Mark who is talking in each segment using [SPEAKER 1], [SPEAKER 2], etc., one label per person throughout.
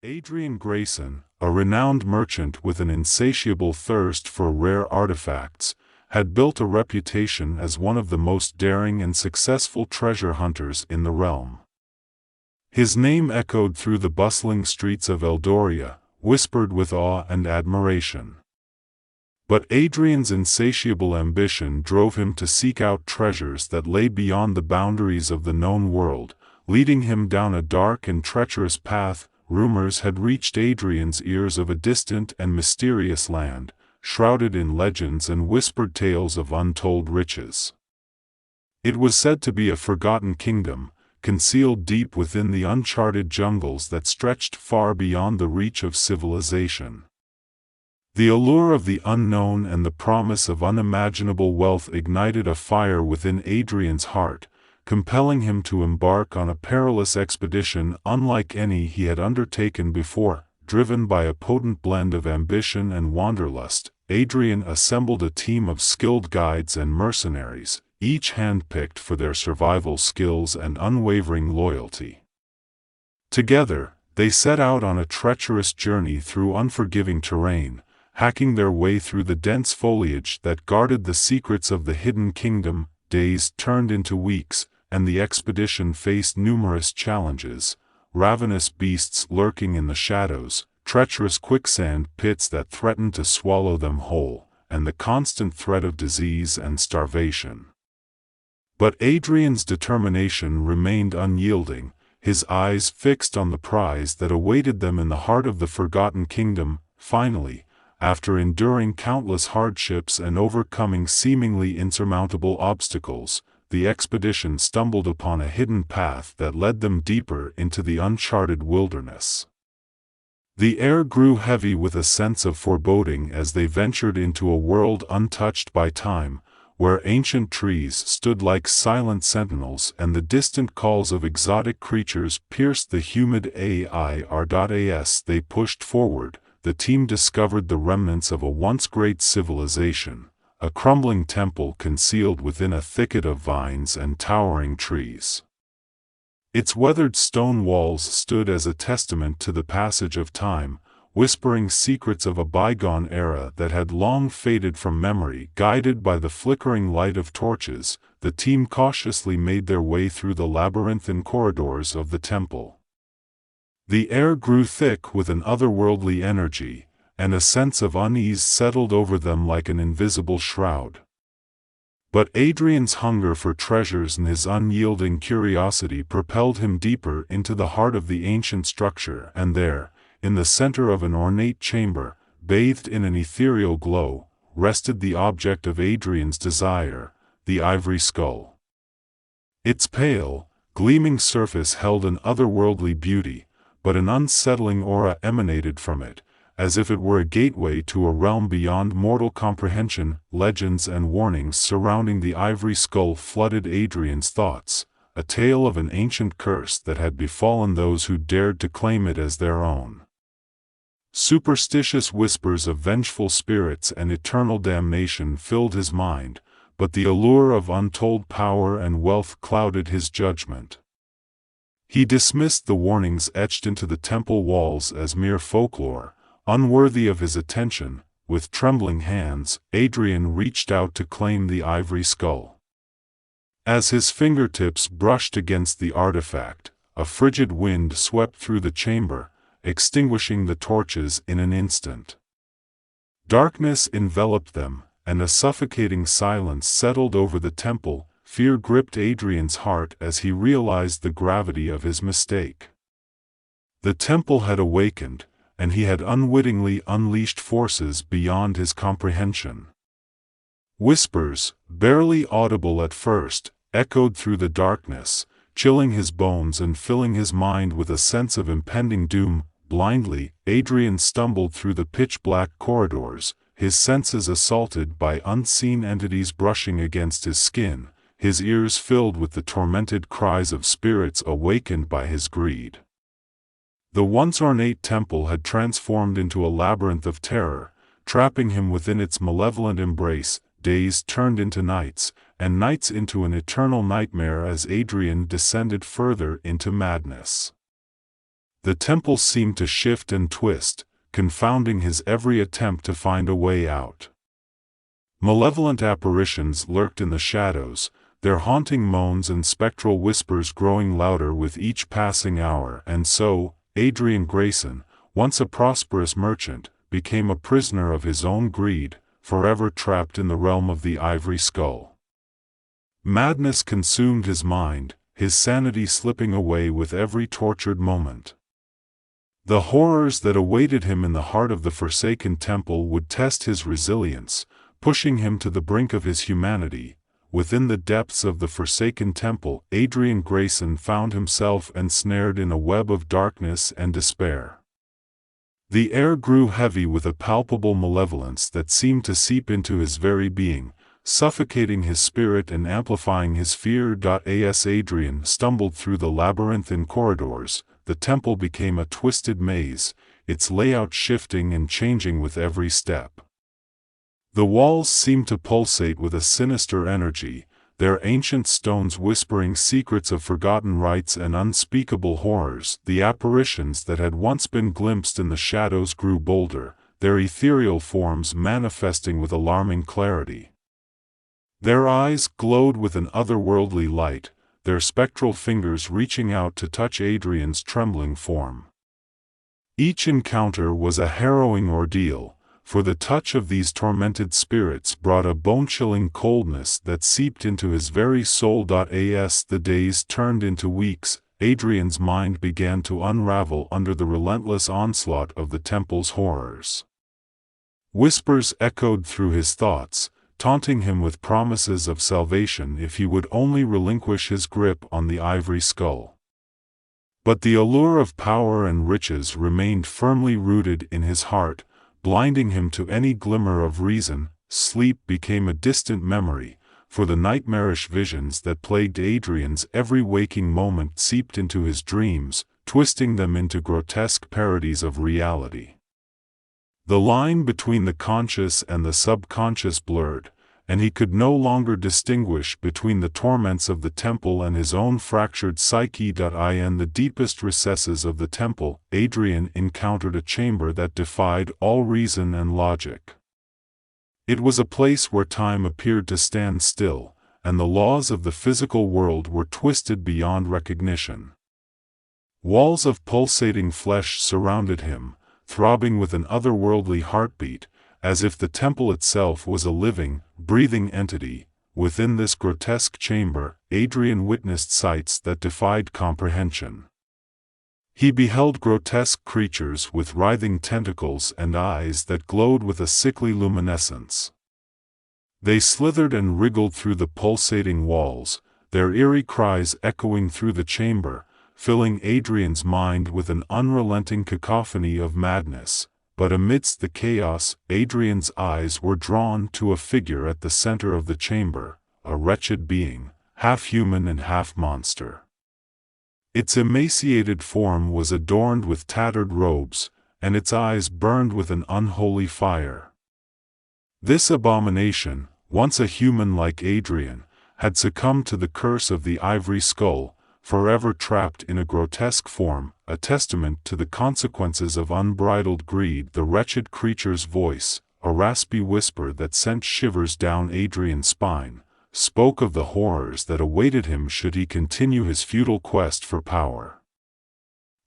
[SPEAKER 1] Adrian Grayson, a renowned merchant with an insatiable thirst for rare artifacts, had built a reputation as one of the most daring and successful treasure hunters in the realm. His name echoed through the bustling streets of Eldoria, whispered with awe and admiration. But Adrian's insatiable ambition drove him to seek out treasures that lay beyond the boundaries of the known world, leading him down a dark and treacherous path. Rumors had reached Adrian's ears of a distant and mysterious land, shrouded in legends and whispered tales of untold riches. It was said to be a forgotten kingdom, concealed deep within the uncharted jungles that stretched far beyond the reach of civilization. The allure of the unknown and the promise of unimaginable wealth ignited a fire within Adrian's heart, compelling him to embark on a perilous expedition unlike any he had undertaken before. Driven by a potent blend of ambition and wanderlust, Adrian assembled a team of skilled guides and mercenaries, each handpicked for their survival skills and unwavering loyalty. Together, they set out on a treacherous journey through unforgiving terrain, hacking their way through the dense foliage that guarded the secrets of the hidden kingdom. Days turned into weeks, and the expedition faced numerous challenges: ravenous beasts lurking in the shadows, treacherous quicksand pits that threatened to swallow them whole, and the constant threat of disease and starvation. But Adrian's determination remained unyielding, his eyes fixed on the prize that awaited them in the heart of the forgotten kingdom. Finally, after enduring countless hardships and overcoming seemingly insurmountable obstacles, the expedition stumbled upon a hidden path that led them deeper into the uncharted wilderness. The air grew heavy with a sense of foreboding as they ventured into a world untouched by time, where ancient trees stood like silent sentinels and the distant calls of exotic creatures pierced the humid air. As they pushed forward, the team discovered the remnants of a once great civilization, a crumbling temple concealed within a thicket of vines and towering trees. Its weathered stone walls stood as a testament to the passage of time, whispering secrets of a bygone era that had long faded from memory. Guided by the flickering light of torches, the team cautiously made their way through the labyrinthine corridors of the temple. The air grew thick with an otherworldly energy, and a sense of unease settled over them like an invisible shroud. But Adrian's hunger for treasures and his unyielding curiosity propelled him deeper into the heart of the ancient structure, and there, in the center of an ornate chamber, bathed in an ethereal glow, rested the object of Adrian's desire, the Ivory Skull. Its pale, gleaming surface held an otherworldly beauty, but an unsettling aura emanated from it, as if it were a gateway to a realm beyond mortal comprehension. Legends and warnings surrounding the Ivory Skull flooded Adrian's thoughts, a tale of an ancient curse that had befallen those who dared to claim it as their own. Superstitious whispers of vengeful spirits and eternal damnation filled his mind, but the allure of untold power and wealth clouded his judgment. He dismissed the warnings etched into the temple walls as mere folklore, unworthy of his attention. With trembling hands, Adrian reached out to claim the Ivory Skull. As his fingertips brushed against the artifact, a frigid wind swept through the chamber, extinguishing the torches in an instant. Darkness enveloped them, and a suffocating silence settled over the temple. Fear gripped Adrian's heart as he realized the gravity of his mistake. The temple had awakened, and he had unwittingly unleashed forces beyond his comprehension. Whispers, barely audible at first, echoed through the darkness, chilling his bones and filling his mind with a sense of impending doom. Blindly, Adrian stumbled through the pitch-black corridors, his senses assaulted by unseen entities brushing against his skin, his ears filled with the tormented cries of spirits awakened by his greed. The once ornate temple had transformed into a labyrinth of terror, trapping him within its malevolent embrace. Days turned into nights, and nights into an eternal nightmare as Adrian descended further into madness. The temple seemed to shift and twist, confounding his every attempt to find a way out. Malevolent apparitions lurked in the shadows, their haunting moans and spectral whispers growing louder with each passing hour, and so, Adrian Grayson, once a prosperous merchant, became a prisoner of his own greed, forever trapped in the realm of the Ivory Skull. Madness consumed his mind, his sanity slipping away with every tortured moment. The horrors that awaited him in the heart of the Forsaken Temple would test his resilience, pushing him to the brink of his humanity. Within the depths of the Forsaken Temple, Adrian Grayson found himself ensnared in a web of darkness and despair. The air grew heavy with a palpable malevolence that seemed to seep into his very being, suffocating his spirit and amplifying his fear. As Adrian stumbled through the labyrinthine corridors, the temple became a twisted maze, its layout shifting and changing with every step. The walls seemed to pulsate with a sinister energy, their ancient stones whispering secrets of forgotten rites and unspeakable horrors. The apparitions that had once been glimpsed in the shadows grew bolder, their ethereal forms manifesting with alarming clarity. Their eyes glowed with an otherworldly light, their spectral fingers reaching out to touch Adrian's trembling form. Each encounter was a harrowing ordeal, for the touch of these tormented spirits brought a bone-chilling coldness that seeped into his very soul. As the days turned into weeks, Adrian's mind began to unravel under the relentless onslaught of the temple's horrors. Whispers echoed through his thoughts, taunting him with promises of salvation if he would only relinquish his grip on the Ivory Skull. But the allure of power and riches remained firmly rooted in his heart, blinding him to any glimmer of reason. Sleep became a distant memory, for the nightmarish visions that plagued Adrian's every waking moment seeped into his dreams, twisting them into grotesque parodies of reality. The line between the conscious and the subconscious blurred, and he could no longer distinguish between the torments of the temple and his own fractured psyche. In the deepest recesses of the temple, Adrian encountered a chamber that defied all reason and logic. It was a place where time appeared to stand still, and the laws of the physical world were twisted beyond recognition. Walls of pulsating flesh surrounded him, throbbing with an otherworldly heartbeat, as if the temple itself was a living, breathing entity. Within this grotesque chamber, Adrian witnessed sights that defied comprehension. He beheld grotesque creatures with writhing tentacles and eyes that glowed with a sickly luminescence. They slithered and wriggled through the pulsating walls, their eerie cries echoing through the chamber, filling Adrian's mind with an unrelenting cacophony of madness. But amidst the chaos, Adrian's eyes were drawn to a figure at the center of the chamber, a wretched being, half human and half monster. Its emaciated form was adorned with tattered robes, and its eyes burned with an unholy fire. This abomination, once a human like Adrian, had succumbed to the curse of the Ivory Skull, forever trapped in a grotesque form, a testament to the consequences of unbridled greed. The wretched creature's voice, a raspy whisper that sent shivers down Adrian's spine, spoke of the horrors that awaited him should he continue his futile quest for power.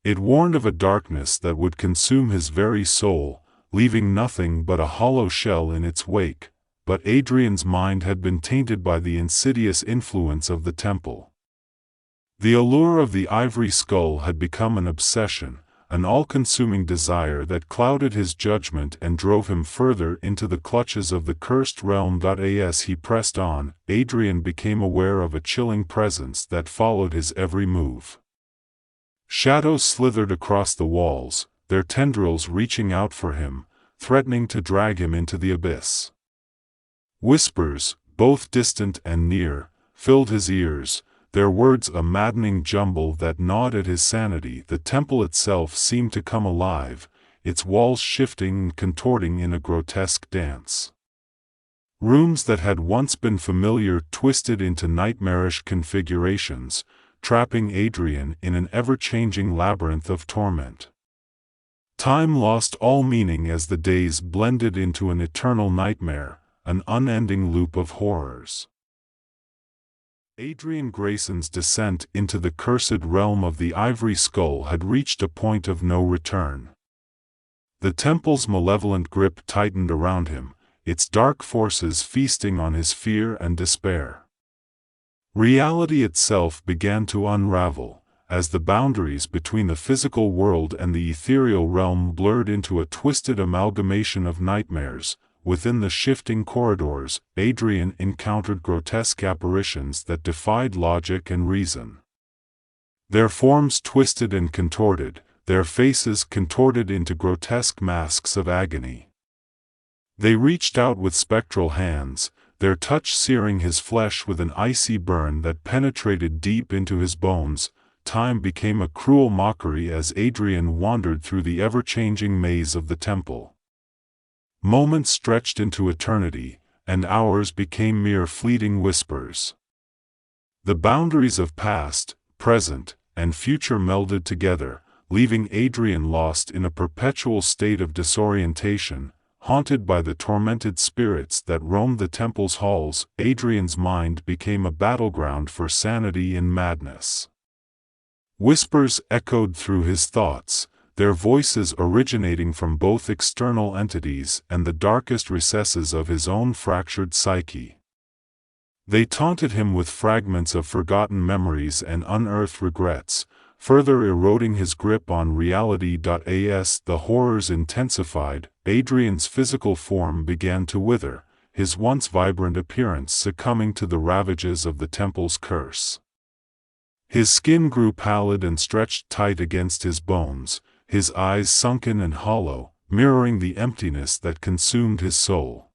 [SPEAKER 1] It warned of a darkness that would consume his very soul, leaving nothing but a hollow shell in its wake. But Adrian's mind had been tainted by the insidious influence of the temple. The allure of the Ivory Skull had become an obsession, an all-consuming desire that clouded his judgment and drove him further into the clutches of the cursed realm. As he pressed on, Adrian became aware of a chilling presence that followed his every move. Shadows slithered across the walls, their tendrils reaching out for him, threatening to drag him into the abyss. Whispers, both distant and near, filled his ears, their words a maddening jumble that gnawed at his sanity. The temple itself seemed to come alive, its walls shifting and contorting in a grotesque dance. Rooms that had once been familiar twisted into nightmarish configurations, trapping Adrian in an ever-changing labyrinth of torment. Time lost all meaning as the days blended into an eternal nightmare, an unending loop of horrors. Adrian Grayson's descent into the cursed realm of the Ivory Skull had reached a point of no return. The temple's malevolent grip tightened around him, its dark forces feasting on his fear and despair. Reality itself began to unravel, as the boundaries between the physical world and the ethereal realm blurred into a twisted amalgamation of nightmares. Within the shifting corridors, Adrian encountered grotesque apparitions that defied logic and reason. Their forms twisted and contorted, their faces contorted into grotesque masks of agony. They reached out with spectral hands, their touch searing his flesh with an icy burn that penetrated deep into his bones. Time became a cruel mockery as Adrian wandered through the ever-changing maze of the temple. Moments stretched into eternity, and hours became mere fleeting whispers. The boundaries of past, present, and future melded together, leaving Adrian lost in a perpetual state of disorientation. Haunted by the tormented spirits that roamed the temple's halls, Adrian's mind became a battleground for sanity and madness. Whispers echoed through his thoughts, their voices originating from both external entities and the darkest recesses of his own fractured psyche. They taunted him with fragments of forgotten memories and unearthed regrets, further eroding his grip on reality. As the horrors intensified, Adrian's physical form began to wither, his once vibrant appearance succumbing to the ravages of the temple's curse. His skin grew pallid and stretched tight against his bones, his eyes sunken and hollow, mirroring the emptiness that consumed his soul.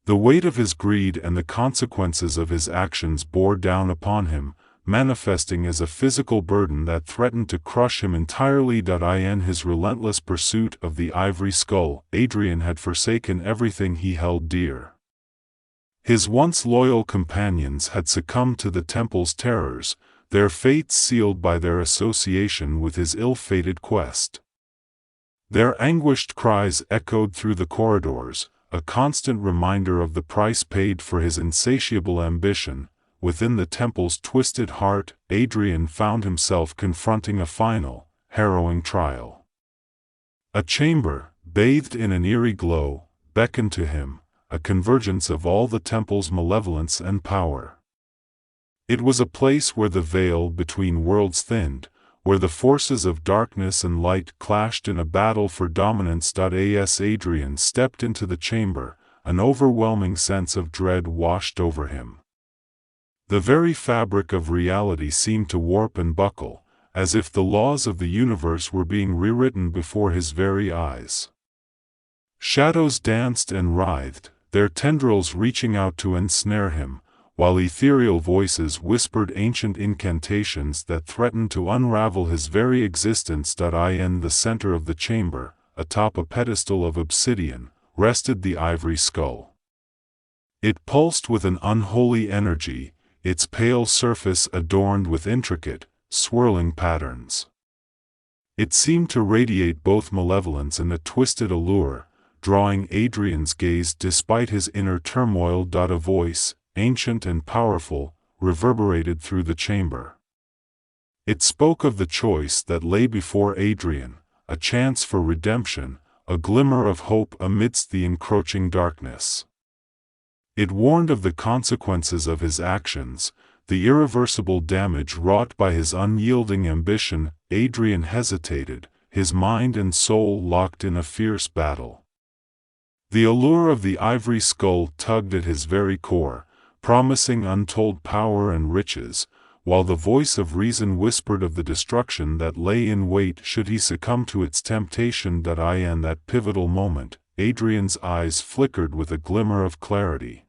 [SPEAKER 1] The weight of his greed and the consequences of his actions bore down upon him, manifesting as a physical burden that threatened to crush him entirely. In his relentless pursuit of the Ivory Skull, Adrian had forsaken everything he held dear. His once loyal companions had succumbed to the temple's terrors, their fates sealed by their association with his ill-fated quest. Their anguished cries echoed through the corridors, a constant reminder of the price paid for his insatiable ambition. Within the temple's twisted heart, Adrian found himself confronting a final, harrowing trial. A chamber, bathed in an eerie glow, beckoned to him, a convergence of all the temple's malevolence and power. It was a place where the veil between worlds thinned, where the forces of darkness and light clashed in a battle for dominance. As Adrian stepped into the chamber, an overwhelming sense of dread washed over him. The very fabric of reality seemed to warp and buckle, as if the laws of the universe were being rewritten before his very eyes. Shadows danced and writhed, their tendrils reaching out to ensnare him, while ethereal voices whispered ancient incantations that threatened to unravel his very existence. In the center of the chamber, atop a pedestal of obsidian, rested the Ivory Skull. It pulsed with an unholy energy, its pale surface adorned with intricate, swirling patterns. It seemed to radiate both malevolence and a twisted allure, drawing Adrian's gaze despite his inner turmoil. A voice, ancient and powerful, reverberated through the chamber. It spoke of the choice that lay before Adrian, a chance for redemption, a glimmer of hope amidst the encroaching darkness. It warned of the consequences of his actions, the irreversible damage wrought by his unyielding ambition. Adrian hesitated, his mind and soul locked in a fierce battle. The allure of the Ivory Skull tugged at his very core, promising untold power and riches, while the voice of reason whispered of the destruction that lay in wait should he succumb to its temptation. In that pivotal moment, Adrian's eyes flickered with a glimmer of clarity.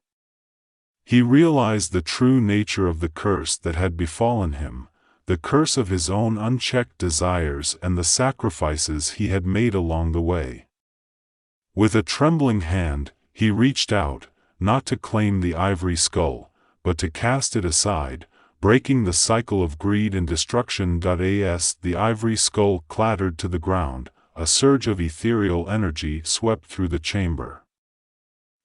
[SPEAKER 1] He realized the true nature of the curse that had befallen him, the curse of his own unchecked desires and the sacrifices he had made along the way. With a trembling hand, he reached out, not to claim the Ivory Skull, but to cast it aside, breaking the cycle of greed and destruction. As the ivory skull clattered to the ground, a surge of ethereal energy swept through the chamber.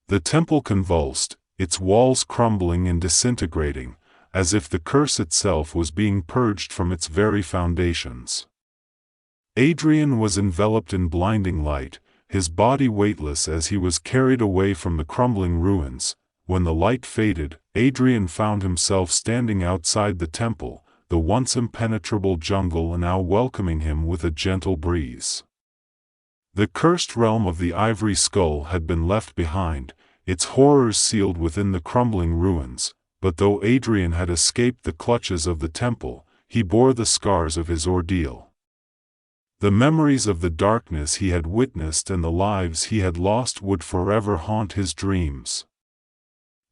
[SPEAKER 1] The temple convulsed, its walls crumbling and disintegrating, as if the curse itself was being purged from its very foundations. Adrian was enveloped in blinding light, his body weightless as he was carried away from the crumbling ruins. When the light faded, Adrian found himself standing outside the temple, the once impenetrable jungle now welcoming him with a gentle breeze. The cursed realm of the Ivory Skull had been left behind, its horrors sealed within the crumbling ruins, but though Adrian had escaped the clutches of the temple, he bore the scars of his ordeal. The memories of the darkness he had witnessed and the lives he had lost would forever haunt his dreams.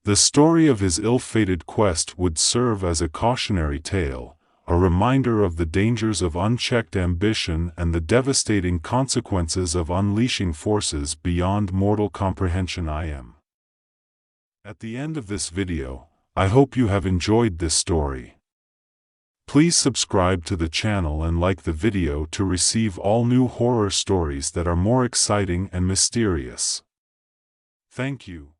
[SPEAKER 1] The story of his ill-fated quest would serve as a cautionary tale, a reminder of the dangers of unchecked ambition and the devastating consequences of unleashing forces beyond mortal comprehension. At the end of this video, I hope you have enjoyed this story. Please subscribe to the channel and like the video to receive all new horror stories that are more exciting and mysterious. Thank you.